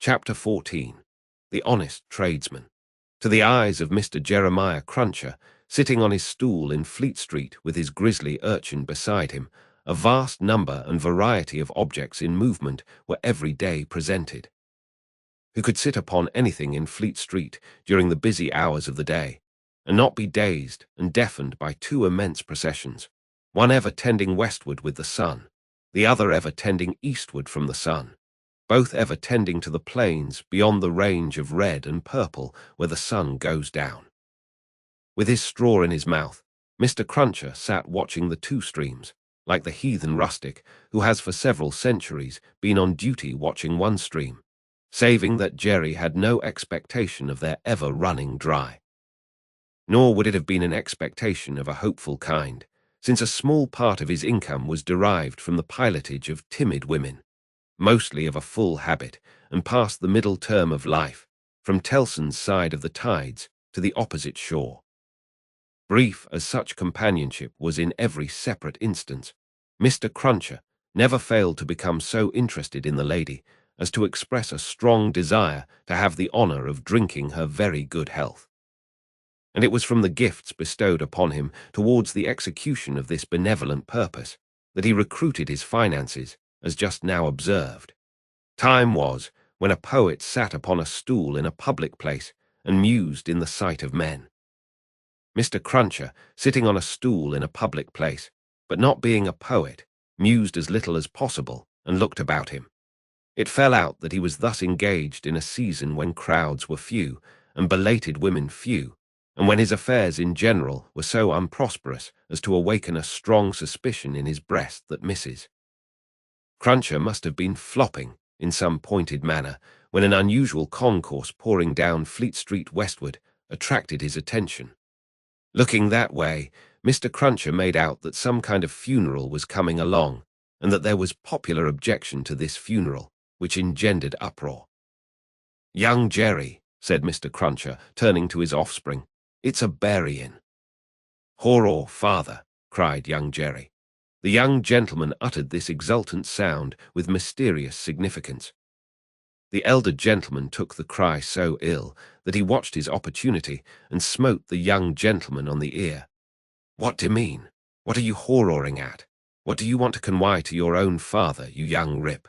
Chapter 14. The Honest Tradesman. To the eyes of Mr. Jeremiah Cruncher, sitting on his stool in Fleet Street with his grisly urchin beside him, a vast number and variety of objects in movement were every day presented. Who could sit upon anything in Fleet Street during the busy hours of the day, and not be dazed and deafened by two immense processions, one ever tending westward with the sun, the other ever tending eastward from the sun, both ever tending to the plains beyond the range of red and purple where the sun goes down. With his straw in his mouth, Mr. Cruncher sat watching the two streams, like the heathen rustic who has for several centuries been on duty watching one stream, saving that Jerry had no expectation of their ever running dry. Nor would it have been an expectation of a hopeful kind, since a small part of his income was derived from the pilotage of timid women, mostly of a full habit, and past the middle term of life, from Tellson's side of the tides to the opposite shore. Brief as such companionship was in every separate instance, Mr. Cruncher never failed to become so interested in the lady as to express a strong desire to have the honor of drinking her very good health. And it was from the gifts bestowed upon him towards the execution of this benevolent purpose that he recruited his finances, as just now observed. Time was when a poet sat upon a stool in a public place and mused in the sight of men. Mr. Cruncher, sitting on a stool in a public place, but not being a poet, mused as little as possible and looked about him. It fell out that he was thus engaged in a season when crowds were few and belated women few, and when his affairs in general were so unprosperous as to awaken a strong suspicion in his breast that Mrs. Cruncher must have been flopping in some pointed manner when an unusual concourse pouring down Fleet Street westward attracted his attention. Looking that way, Mr. Cruncher made out that some kind of funeral was coming along, and that there was popular objection to this funeral, which engendered uproar. "Young Jerry," said Mr. Cruncher, turning to his offspring, "it's a burying." "Horror, father," cried young Jerry. The young gentleman uttered this exultant sound with mysterious significance. The elder gentleman took the cry so ill that he watched his opportunity and smote the young gentleman on the ear. "What do you mean? What are you horroring at? What do you want to conway to your own father, you young rip?"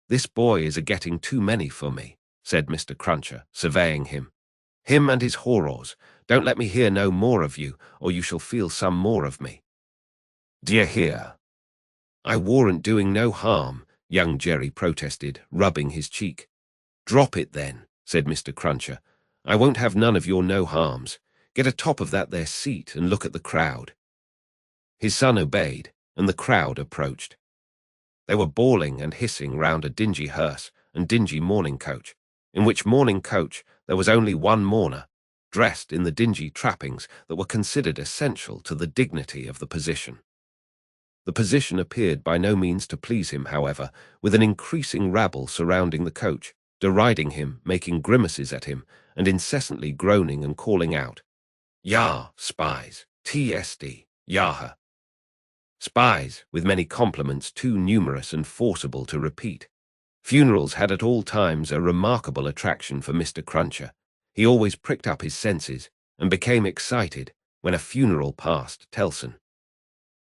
"This boy is a-getting too many for me," said Mr. Cruncher, surveying him. "Him and his horrors. Don't let me hear no more of you, or you shall feel some more of me." "D'ye hear?" "I warn't doing no harm," young Jerry protested, rubbing his cheek. "Drop it then," said Mr. Cruncher. "I won't have none of your no harms. Get atop of that there seat and look at the crowd." His son obeyed, and the crowd approached. They were bawling and hissing round a dingy hearse and dingy mourning coach, in which mourning coach there was only one mourner, dressed in the dingy trappings that were considered essential to the dignity of the position. The position appeared by no means to please him, however, with an increasing rabble surrounding the coach, deriding him, making grimaces at him, and incessantly groaning and calling out, "Yah, spies, TSD, Yaha." Spies, with many compliments too numerous and forcible to repeat. Funerals had at all times a remarkable attraction for Mr. Cruncher. He always pricked up his senses and became excited when a funeral passed Tellson.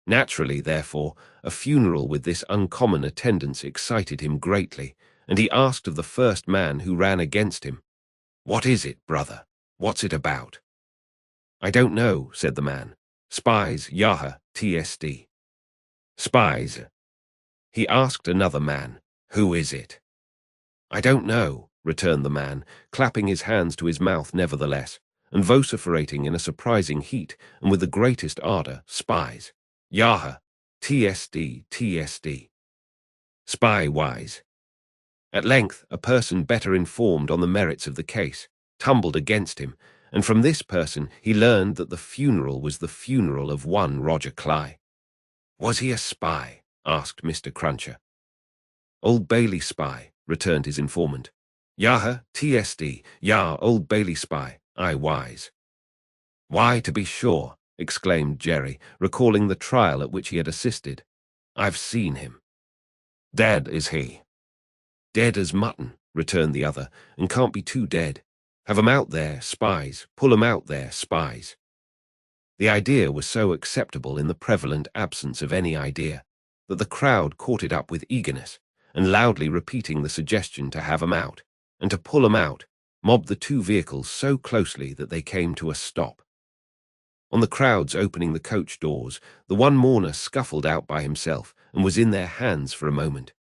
Naturally, therefore, a funeral with this uncommon attendance excited him greatly, and he asked of the first man who ran against him, "What is it, brother? What's it about?" "I don't know," said the man. "Spies, Yaha, TSD." "Spies." He asked another man, "Who is it?" "I don't know," returned the man, clapping his hands to his mouth nevertheless, and vociferating in a surprising heat and with the greatest ardor, "Spies, Yaha, TSD, TSD." Spy-wise. At length, a person better informed on the merits of the case tumbled against him, and from this person he learned that the funeral was the funeral of one Roger Cly. "Was he a spy?" asked Mr. Cruncher. "Old Bailey spy," returned his informant. "Yaha, TSD, Yah, Old Bailey spy, I wise." "Why, to be sure," exclaimed Jerry, recalling the trial at which he had assisted. "I've seen him." "Dead, is he?" "Dead as mutton," returned the other, and can't be too dead. Have 'em out there, spies. Pull 'em out there, spies. The idea was so acceptable in the prevalent absence of any idea that the crowd caught it up with eagerness, and loudly repeating the suggestion to have 'em out, and to pull 'em out, mobbed the two vehicles so closely that they came to a stop. On the crowd's opening the coach doors, the one mourner scuffled out by himself and was in their hands for a moment.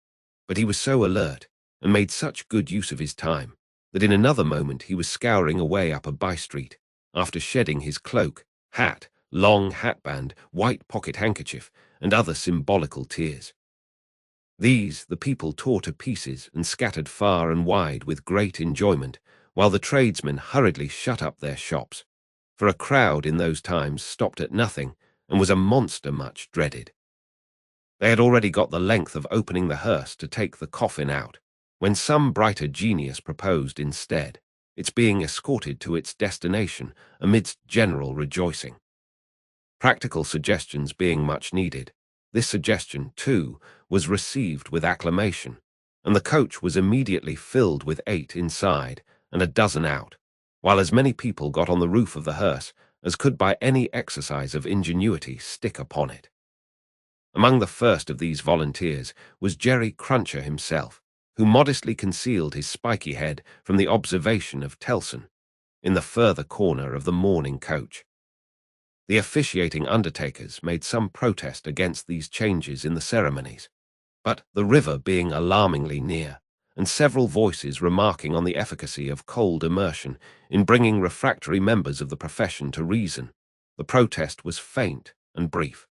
But he was so alert, and made such good use of his time, that in another moment he was scouring away up a by-street, after shedding his cloak, hat, long hatband, white pocket handkerchief, and other symbolical tears. These the people tore to pieces and scattered far and wide with great enjoyment, while the tradesmen hurriedly shut up their shops, for a crowd in those times stopped at nothing and was a monster much dreaded. They had already got the length of opening the hearse to take the coffin out, when some brighter genius proposed instead its being escorted to its destination amidst general rejoicing. Practical suggestions being much needed, this suggestion, too, was received with acclamation, and the coach was immediately filled with 8 inside and a dozen out, while as many people got on the roof of the hearse as could by any exercise of ingenuity stick upon it. Among the first of these volunteers was Jerry Cruncher himself, who modestly concealed his spiky head from the observation of Telson, in the further corner of the mourning coach. The officiating undertakers made some protest against these changes in the ceremonies, but the river being alarmingly near, and several voices remarking on the efficacy of cold immersion in bringing refractory members of the profession to reason, the protest was faint and brief.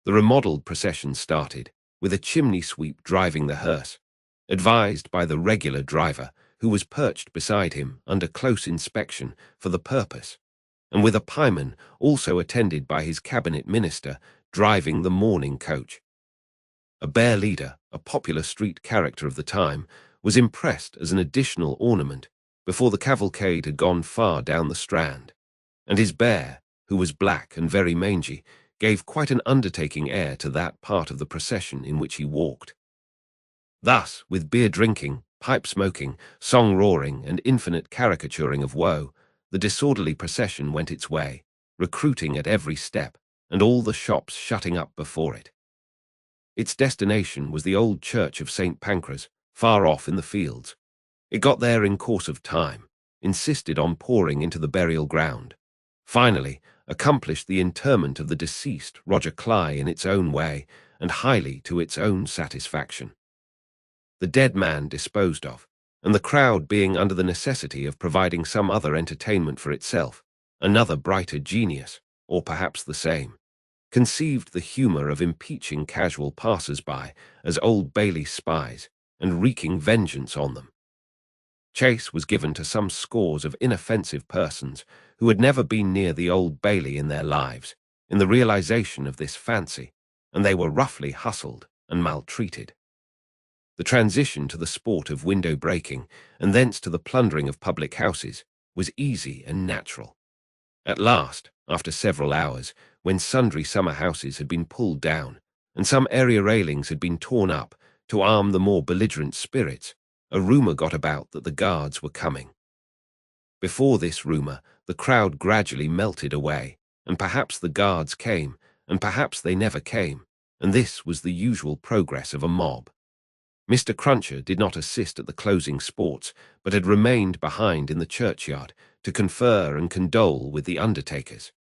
The remodelled procession started, with a chimney sweep driving the hearse, advised by the regular driver, who was perched beside him under close inspection for the purpose, and with a pieman also attended by his cabinet minister driving the mourning coach. A bear leader, a popular street character of the time, was impressed as an additional ornament before the cavalcade had gone far down the Strand, and his bear, who was black and very mangy, gave quite an undertaking air to that part of the procession in which he walked. Thus, with beer drinking, pipe smoking, song roaring, and infinite caricaturing of woe, the disorderly procession went its way, recruiting at every step, and all the shops shutting up before it. Its destination was the old church of St. Pancras, far off in the fields. It got there in course of time, insisted on pouring into the burial ground, finally accomplished the interment of the deceased Roger Cly in its own way, and highly to its own satisfaction. The dead man disposed of, and the crowd being under the necessity of providing some other entertainment for itself, another brighter genius, or perhaps the same, conceived the humour of impeaching casual passers-by as Old Bailey spies and wreaking vengeance on them. Chase was given to some scores of inoffensive persons who had never been near the Old Bailey in their lives, in the realization of this fancy, and they were roughly hustled and maltreated. The transition to the sport of window breaking, and thence to the plundering of public houses, was easy and natural. At last, after several hours, when sundry summer houses had been pulled down, and some area railings had been torn up to arm the more belligerent spirits, a rumour got about that the guards were coming. Before this rumour, the crowd gradually melted away, and perhaps the guards came, and perhaps they never came, and this was the usual progress of a mob. Mr. Cruncher did not assist at the closing sports, but had remained behind in the churchyard to confer and condole with the undertakers.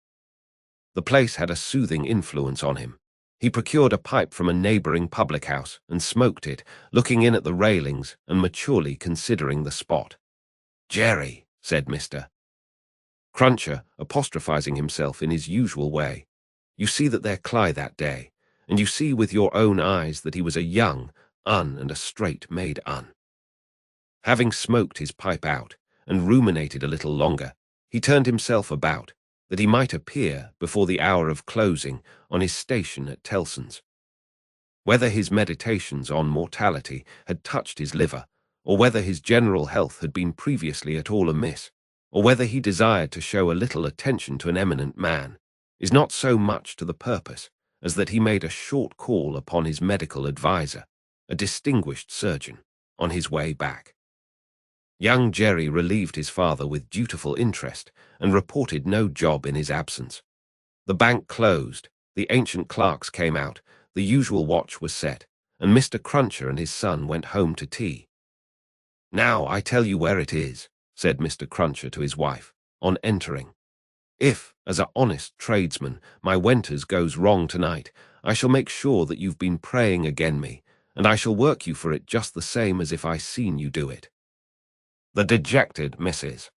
The place had a soothing influence on him. He procured a pipe from a neighbouring public-house and smoked it, looking in at the railings and maturely considering the spot. "Jerry," said Mr. Cruncher, apostrophising himself in his usual way, "you see that they're Cly that day, and you see with your own eyes that he was a young and a straight-made Having smoked his pipe out, and ruminated a little longer, he turned himself about, that he might appear, before the hour of closing, on his station at Tellson's. Whether his meditations on mortality had touched his liver, or whether his general health had been previously at all amiss, or whether he desired to show a little attention to an eminent man, is not so much to the purpose as that he made a short call upon his medical adviser, a distinguished surgeon, on his way back. Young Jerry relieved his father with dutiful interest and reported no job in his absence. The bank closed, the ancient clerks came out, the usual watch was set, and Mr. Cruncher and his son went home to tea. "Now I tell you where it is," said Mr. Cruncher to his wife, on entering. "If, as a honest tradesman, my wenters goes wrong tonight, I shall make sure that you've been praying again me, and I shall work you for it just the same as if I seen you do it." The dejected Mrs.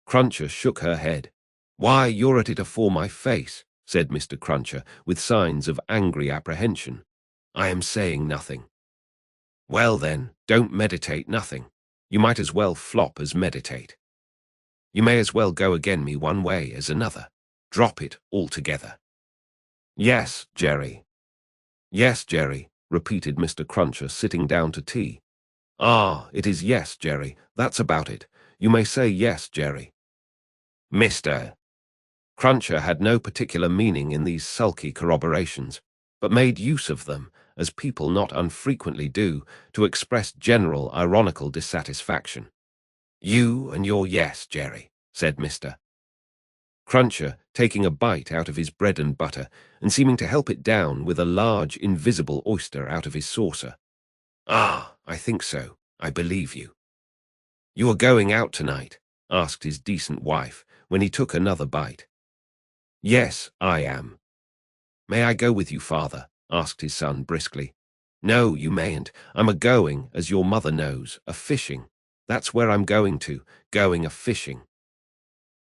Cruncher shook her head. "Why, you're at it afore my face," said Mr. Cruncher, with signs of angry apprehension. "I am saying nothing." "Well, then, don't meditate nothing. You might as well flop as meditate. You may as well go again me one way as another. Drop it altogether." "Yes, Jerry." "Yes, Jerry," repeated Mr. Cruncher, sitting down to tea. "Ah, it is yes, Jerry, that's about it. You may say yes, Jerry." Mr. Cruncher had no particular meaning in these sulky corroborations, but made use of them, as people not unfrequently do, to express general ironical dissatisfaction. "You and your yes, Jerry," said Mr. Cruncher, taking a bite out of his bread and butter, and seeming to help it down with a large invisible oyster out of his saucer. "Ah, I think so. I believe you." "You are going out tonight?" asked his decent wife, when he took another bite. "Yes, I am." "May I go with you, father?" asked his son briskly. "No, you mayn't. I'm a-going, as your mother knows, a-fishing. That's where I'm going to, going a-fishing."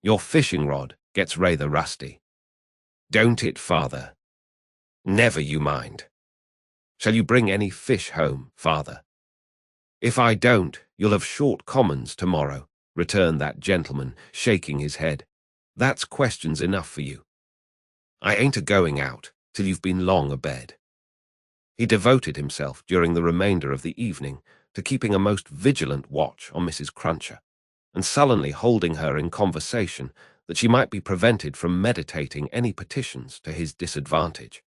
"Your fishing rod gets rather rusty." "Don't it, father?" "Never you mind." "Shall you bring any fish home, father?" "If I don't, you'll have short commons tomorrow," returned that gentleman, shaking his head. "That's questions enough for you. I ain't a-going out till you've been long abed." He devoted himself during the remainder of the evening to keeping a most vigilant watch on Mrs. Cruncher, and sullenly holding her in conversation that she might be prevented from meditating any petitions to his disadvantage.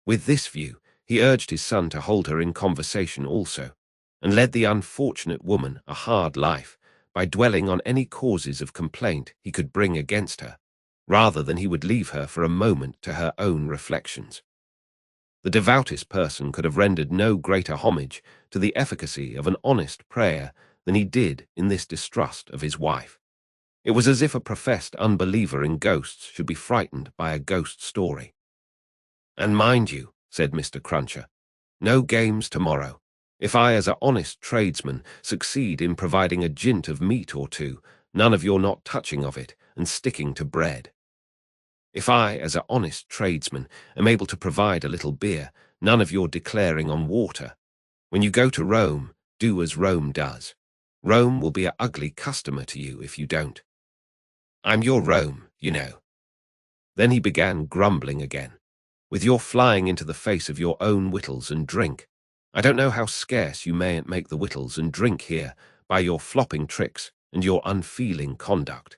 With this view, he urged his son to hold her in conversation also, and led the unfortunate woman a hard life by dwelling on any causes of complaint he could bring against her, rather than he would leave her for a moment to her own reflections. The devoutest person could have rendered no greater homage to the efficacy of an honest prayer than he did in this distrust of his wife. It was as if a professed unbeliever in ghosts should be frightened by a ghost story. "And mind you," said Mr. Cruncher, "no games tomorrow. If I, as a honest tradesman, succeed in providing a jint of meat or two, none of your not touching of it and sticking to bread. If I, as a honest tradesman, am able to provide a little beer, none of your declaring on water. When you go to Rome, do as Rome does. Rome will be a ugly customer to you if you don't. I'm your Rome, you know." Then he began grumbling again. "With your flying into the face of your own wittles and drink. I don't know how scarce you mayn't make the wittles and drink here by your flopping tricks and your unfeeling conduct.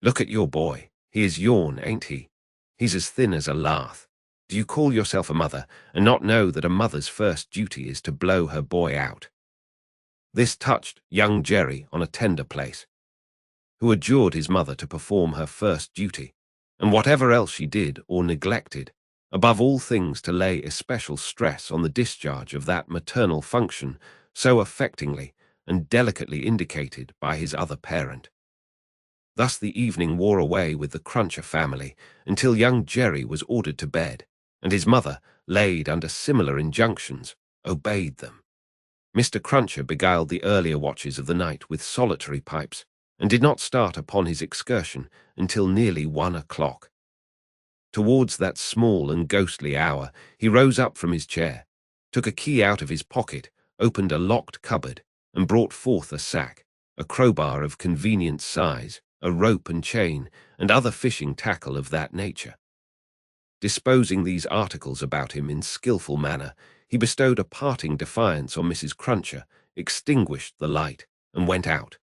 Look at your boy. He is yourn, ain't he? He's as thin as a lath. Do you call yourself a mother and not know that a mother's first duty is to blow her boy out?" This touched young Jerry on a tender place, who adjured his mother to perform her first duty, and whatever else she did or neglected, above all things to lay especial stress on the discharge of that maternal function so affectingly and delicately indicated by his other parent. Thus the evening wore away with the Cruncher family until young Jerry was ordered to bed, and his mother, laid under similar injunctions, obeyed them. Mr. Cruncher beguiled the earlier watches of the night with solitary pipes, and did not start upon his excursion until nearly 1 o'clock. Towards that small and ghostly hour, he rose up from his chair, took a key out of his pocket, opened a locked cupboard, and brought forth a sack, a crowbar of convenient size, a rope and chain, and other fishing tackle of that nature. Disposing these articles about him in skilful manner, he bestowed a parting defiance on Mrs. Cruncher, extinguished the light, and went out.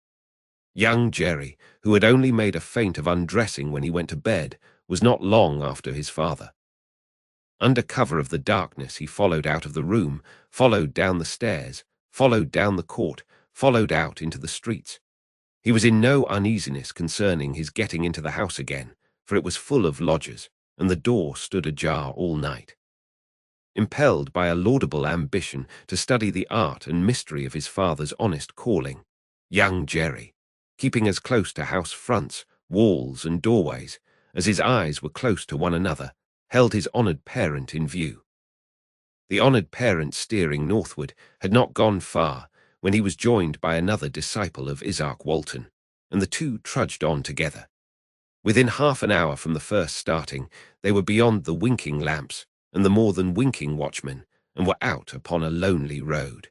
Young Jerry, who had only made a feint of undressing when he went to bed, was not long after his father. Under cover of the darkness he followed out of the room, followed down the stairs, followed down the court, followed out into the streets. He was in no uneasiness concerning his getting into the house again, for it was full of lodgers, and the door stood ajar all night. Impelled by a laudable ambition to study the art and mystery of his father's honest calling, young Jerry, keeping as close to house fronts, walls, and doorways, as his eyes were close to one another, held his honoured parent in view. The honoured parent, steering northward, had not gone far when he was joined by another disciple of Isaac Walton, and the two trudged on together. Within half an hour from the first starting, they were beyond the winking lamps and the more than winking watchmen, and were out upon a lonely road.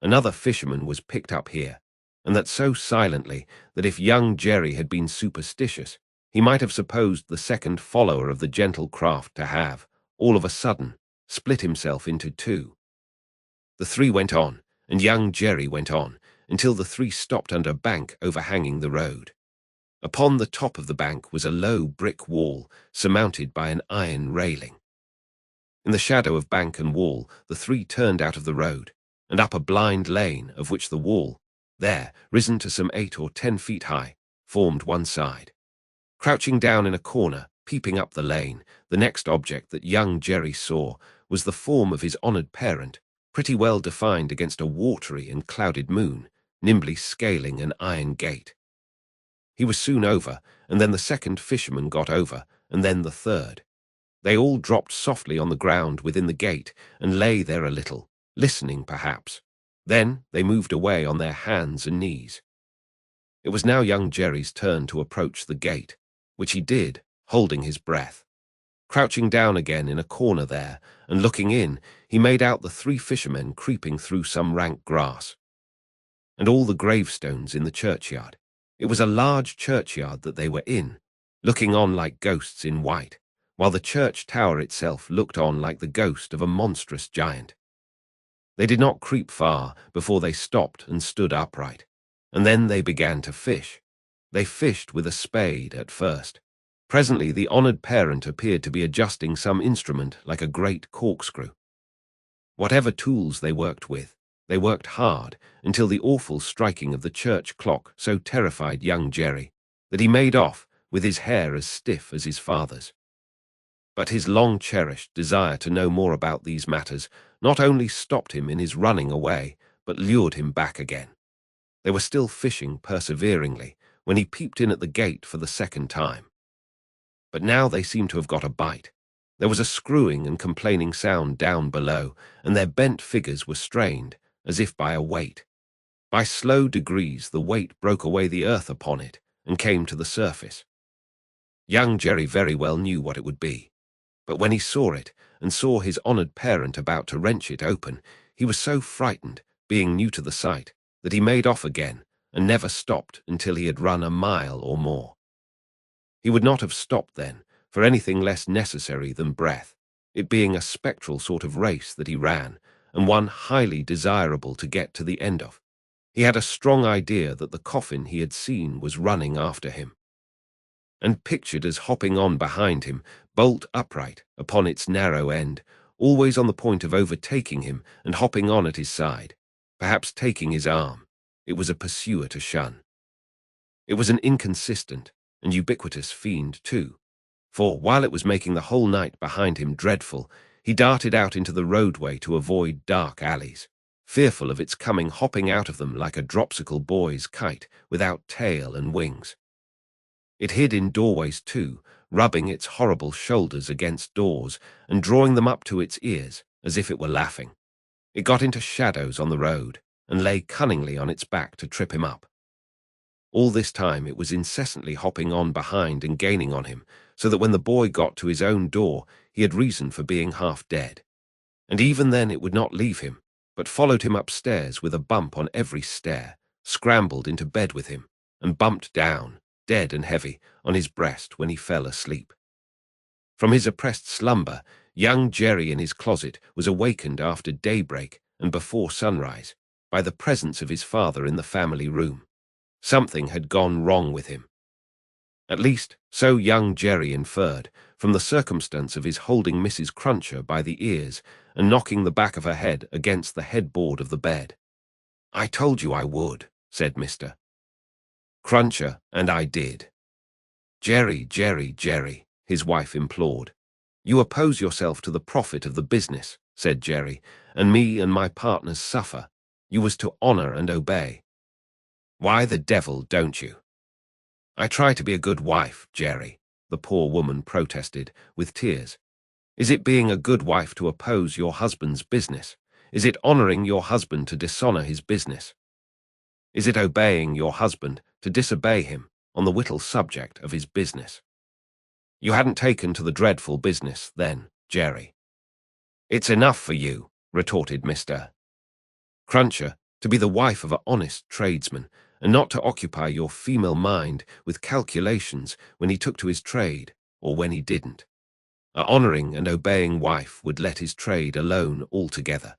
Another fisherman was picked up here, and that so silently that if young Jerry had been superstitious, he might have supposed the second follower of the gentle craft to have, all of a sudden, split himself into two. The three went on, and young Jerry went on, until the three stopped under a bank overhanging the road. Upon the top of the bank was a low brick wall surmounted by an iron railing. In the shadow of bank and wall, the three turned out of the road, and up a blind lane of which the wall, there, risen to some 8 or 10 feet high, formed one side. Crouching down in a corner, peeping up the lane, the next object that young Jerry saw was the form of his honoured parent, pretty well defined against a watery and clouded moon, nimbly scaling an iron gate. He was soon over, and then the second fisherman got over, and then the third. They all dropped softly on the ground within the gate and lay there a little, listening perhaps. Then they moved away on their hands and knees. It was now young Jerry's turn to approach the gate, which he did, holding his breath. Crouching down again in a corner there, and looking in, he made out the three fishermen creeping through some rank grass. And all the gravestones in the churchyard. It was a large churchyard that they were in, looking on like ghosts in white, while the church tower itself looked on like the ghost of a monstrous giant. They did not creep far before they stopped and stood upright, and then they began to fish. They fished with a spade at first. Presently the honoured parent appeared to be adjusting some instrument like a great corkscrew. Whatever tools they worked with, they worked hard until the awful striking of the church clock so terrified young Jerry that he made off with his hair as stiff as his father's. But his long-cherished desire to know more about these matters not only stopped him in his running away, but lured him back again. They were still fishing perseveringly when he peeped in at the gate for the second time. But now they seemed to have got a bite. There was a screwing and complaining sound down below, and their bent figures were strained, as if by a weight. By slow degrees the weight broke away the earth upon it, and came to the surface. Young Jerry very well knew what it would be. But when he saw it, and saw his honoured parent about to wrench it open, he was so frightened, being new to the sight, that he made off again, and never stopped until he had run a mile or more. He would not have stopped then, for anything less necessary than breath, it being a spectral sort of race that he ran, and one highly desirable to get to the end of. He had a strong idea that the coffin he had seen was running after him, and pictured as hopping on behind him, bolt upright upon its narrow end, always on the point of overtaking him and hopping on at his side, perhaps taking his arm. It was a pursuer to shun. It was an inconsistent and ubiquitous fiend too, for while it was making the whole night behind him dreadful, he darted out into the roadway to avoid dark alleys, fearful of its coming hopping out of them like a dropsical boy's kite without tail and wings. It hid in doorways too, rubbing its horrible shoulders against doors and drawing them up to its ears as if it were laughing. It got into shadows on the road and lay cunningly on its back to trip him up. All this time it was incessantly hopping on behind and gaining on him, so that when the boy got to his own door he had reason for being half dead. And even then it would not leave him, but followed him upstairs with a bump on every stair, scrambled into bed with him, and bumped down, dead and heavy, on his breast when he fell asleep. From his oppressed slumber, young Jerry in his closet was awakened after daybreak and before sunrise by the presence of his father in the family room. Something had gone wrong with him. At least, so young Jerry inferred from the circumstance of his holding Mrs. Cruncher by the ears and knocking the back of her head against the headboard of the bed. I told you I would, said Mr. Cruncher, and I did. Jerry, Jerry, Jerry, his wife implored. You oppose yourself to the profit of the business, said Jerry, and me and my partners suffer. You was to honor and obey. Why the devil don't you? I try to be a good wife, Jerry, the poor woman protested, with tears. Is it being a good wife to oppose your husband's business? Is it honoring your husband to dishonor his business? Is it obeying your husband to disobey him on the whittle subject of his business? You hadn't taken to the dreadful business, then, Jerry. It's enough for you, retorted Mr. Cruncher, to be the wife of an honest tradesman, and not to occupy your female mind with calculations when he took to his trade, or when he didn't. A honouring and obeying wife would let his trade alone altogether.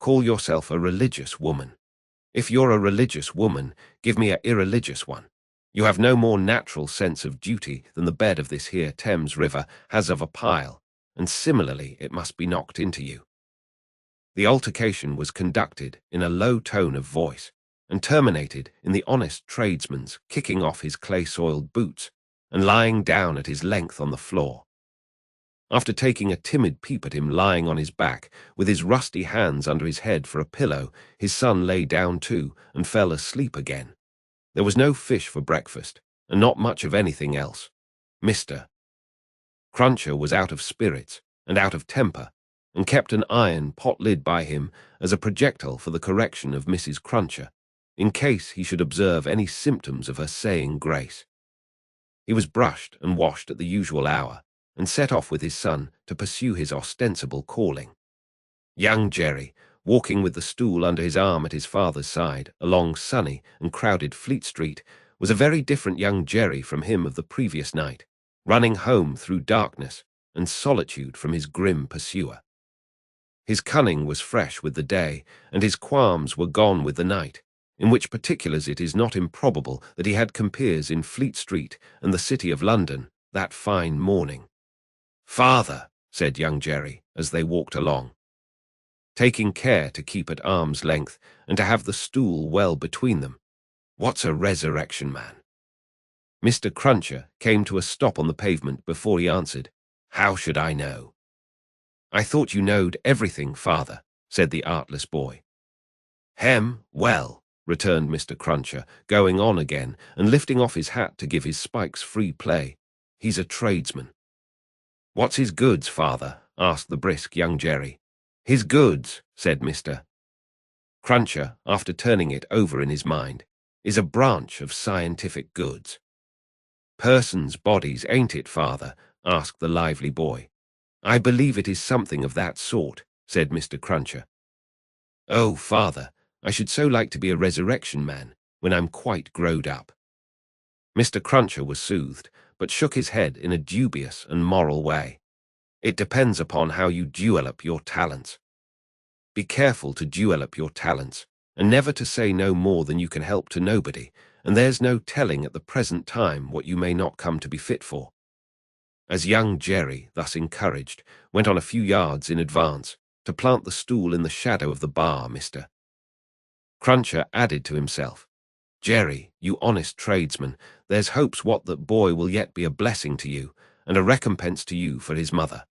Call yourself a religious woman. If you're a religious woman, give me a irreligious one. You have no more natural sense of duty than the bed of this here Thames River has of a pile, and similarly it must be knocked into you. The altercation was conducted in a low tone of voice, and terminated in the honest tradesman's kicking off his clay-soiled boots and lying down at his length on the floor. After taking a timid peep at him lying on his back, with his rusty hands under his head for a pillow, his son lay down too and fell asleep again. There was no fish for breakfast, and not much of anything else. Mr. Cruncher was out of spirits and out of temper, and kept an iron pot lid by him as a projectile for the correction of Mrs. Cruncher, in case he should observe any symptoms of her saying grace. He was brushed and washed at the usual hour, and set off with his son to pursue his ostensible calling. Young Jerry, walking with the stool under his arm at his father's side along sunny and crowded Fleet Street, was a very different young Jerry from him of the previous night, running home through darkness and solitude from his grim pursuer. His cunning was fresh with the day, and his qualms were gone with the night, in which particulars it is not improbable that he had compeers in Fleet Street and the City of London that fine morning. "Father," said young Jerry, as they walked along, taking care to keep at arm's length and to have the stool well between them, "what's a resurrection man?" Mr. Cruncher came to a stop on the pavement before he answered, "How should I know?" "I thought you knowed everything, father," said the artless boy. Well," returned Mr. Cruncher, going on again and lifting off his hat to give his spikes free play. "He's a tradesman." "What's his goods, father?" asked the brisk young Jerry. "His goods," said Mr. Cruncher, after turning it over in his mind, "is a branch of scientific goods." "Persons' bodies, ain't it, father?" asked the lively boy. "I believe it is something of that sort," said Mr. Cruncher. "Oh, father, I should so like to be a resurrection man when I'm quite growed up." Mr. Cruncher was soothed, but shook his head in a dubious and moral way. "It depends upon how you develop your talents. Be careful to develop your talents, and never to say no more than you can help to nobody, and there's no telling at the present time what you may not come to be fit for." As young Jerry, thus encouraged, went on a few yards in advance to plant the stool in the shadow of the bar, Mr. Cruncher added to himself, "Jerry, you honest tradesman, there's hopes what that boy will yet be a blessing to you, and a recompense to you for his mother."